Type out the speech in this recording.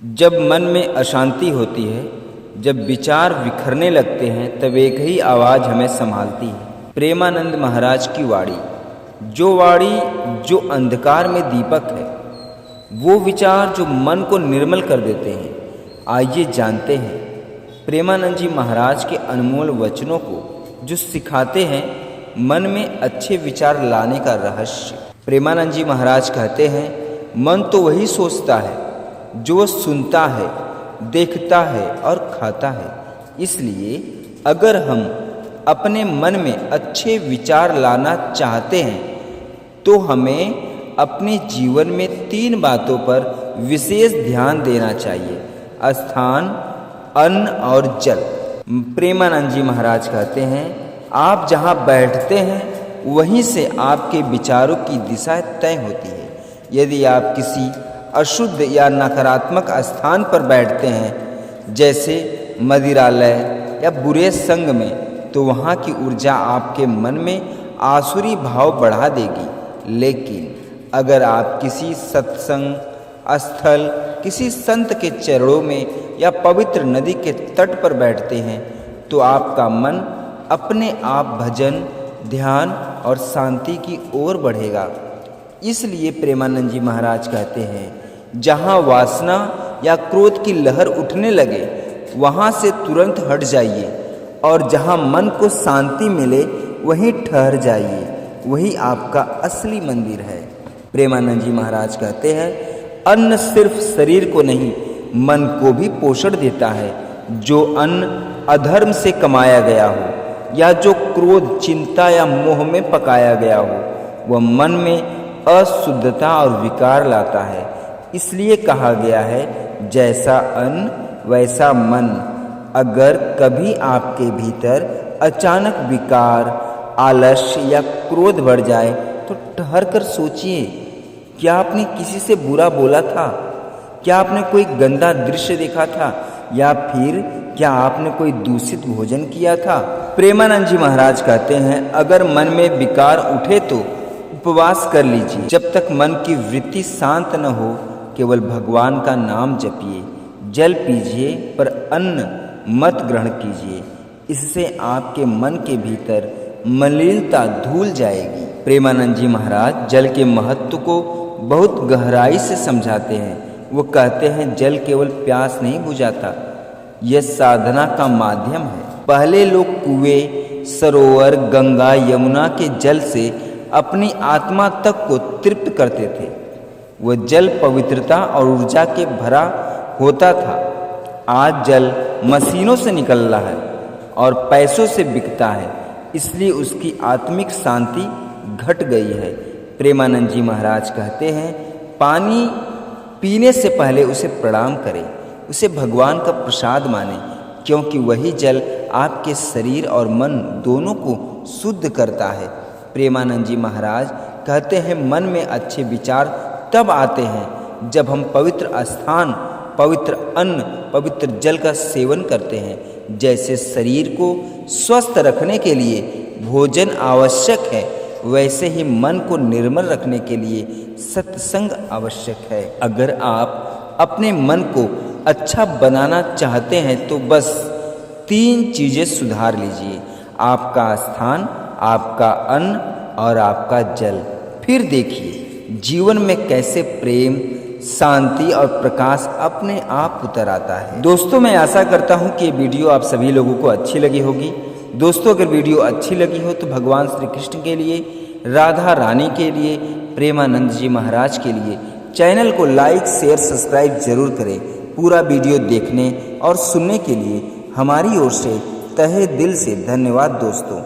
जब मन में अशांति होती है, जब विचार बिखरने लगते हैं, तब एक ही आवाज़ हमें संभालती है। प्रेमानंद महाराज की वाणी, जो अंधकार में दीपक है, वो विचार जो मन को निर्मल कर देते हैं। आइए जानते हैं प्रेमानंद जी महाराज के अनमोल वचनों को, जो सिखाते हैं मन में अच्छे विचार लाने का रहस्य। प्रेमानंद जी महाराज कहते हैं, मन तो वही सोचता है जो वह सुनता है, देखता है और खाता है। इसलिए अगर हम अपने मन में अच्छे विचार लाना चाहते हैं तो हमें अपने जीवन में 3 बातों पर विशेष ध्यान देना चाहिए: स्थान, अन्न और जल। प्रेमानंद जी महाराज कहते हैं, आप जहाँ बैठते हैं वहीं से आपके विचारों की दिशा तय होती है। यदि आप किसी अशुद्ध या नकारात्मक स्थान पर बैठते हैं, जैसे मदिरालय या बुरे संग में, तो वहाँ की ऊर्जा आपके मन में आसुरी भाव बढ़ा देगी। लेकिन अगर आप किसी सत्संग स्थल, किसी संत के चरणों में या पवित्र नदी के तट पर बैठते हैं, तो आपका मन अपने आप भजन, ध्यान और शांति की ओर बढ़ेगा। इसलिए प्रेमानंद जी महाराज कहते हैं, जहाँ वासना या क्रोध की लहर उठने लगे वहाँ से तुरंत हट जाइए, और जहाँ मन को शांति मिले वहीं ठहर जाइए। वही आपका असली मंदिर है। प्रेमानंद जी महाराज कहते हैं, अन्न सिर्फ शरीर को नहीं, मन को भी पोषण देता है। जो अन्न अधर्म से कमाया गया हो या जो क्रोध, चिंता या मोह में पकाया गया हो, वह मन में अशुद्धता और विकार लाता है। इसलिए कहा गया है, जैसा अन्न वैसा मन। अगर कभी आपके भीतर अचानक विकार, आलस्य या क्रोध बढ़ जाए तो ठहर कर सोचिए, क्या आपने किसी से बुरा बोला था? क्या आपने कोई गंदा दृश्य देखा था? या फिर क्या आपने कोई दूषित भोजन किया था? प्रेमानंद जी महाराज कहते हैं, अगर मन में विकार उठे तो उपवास कर लीजिए। जब तक मन की वृत्ति शांत न हो, केवल भगवान का नाम जपिए। जल पीजिए पर अन्न मत ग्रहण कीजिए। इससे आपके मन के भीतर मलिनता धुल जाएगी। प्रेमानंद जी महाराज जल के महत्व को बहुत गहराई से समझाते हैं। वो कहते हैं, जल केवल प्यास नहीं बुझाता, यह साधना का माध्यम है। पहले लोग कुएं, सरोवर, गंगा, यमुना के जल से अपनी आत्मा तक को तृप्त करते थे। वह जल पवित्रता और ऊर्जा के भरा होता था। आज जल मशीनों से निकल रहा है और पैसों से बिकता है, इसलिए उसकी आत्मिक शांति घट गई है। प्रेमानंद जी महाराज कहते हैं, पानी पीने से पहले उसे प्रणाम करें, उसे भगवान का प्रसाद माने, क्योंकि वही जल आपके शरीर और मन दोनों को शुद्ध करता है। प्रेमानंद जी महाराज कहते हैं, मन में अच्छे विचार तब आते हैं जब हम पवित्र स्थान, पवित्र अन्न, पवित्र जल का सेवन करते हैं। जैसे शरीर को स्वस्थ रखने के लिए भोजन आवश्यक है, वैसे ही मन को निर्मल रखने के लिए सत्संग आवश्यक है। अगर आप अपने मन को अच्छा बनाना चाहते हैं तो बस 3 चीज़ें सुधार लीजिए: आपका स्थान, आपका अन्न और आपका जल। फिर देखिए जीवन में कैसे प्रेम, शांति और प्रकाश अपने आप उतर आता है। दोस्तों, मैं आशा करता हूँ कि ये वीडियो आप सभी लोगों को अच्छी लगी होगी। दोस्तों, अगर वीडियो अच्छी लगी हो तो भगवान श्री कृष्ण के लिए, राधा रानी के लिए, प्रेमानंद जी महाराज के लिए चैनल को लाइक, शेयर, सब्सक्राइब जरूर करें। पूरा वीडियो देखने और सुनने के लिए हमारी ओर से तहे दिल से धन्यवाद दोस्तों।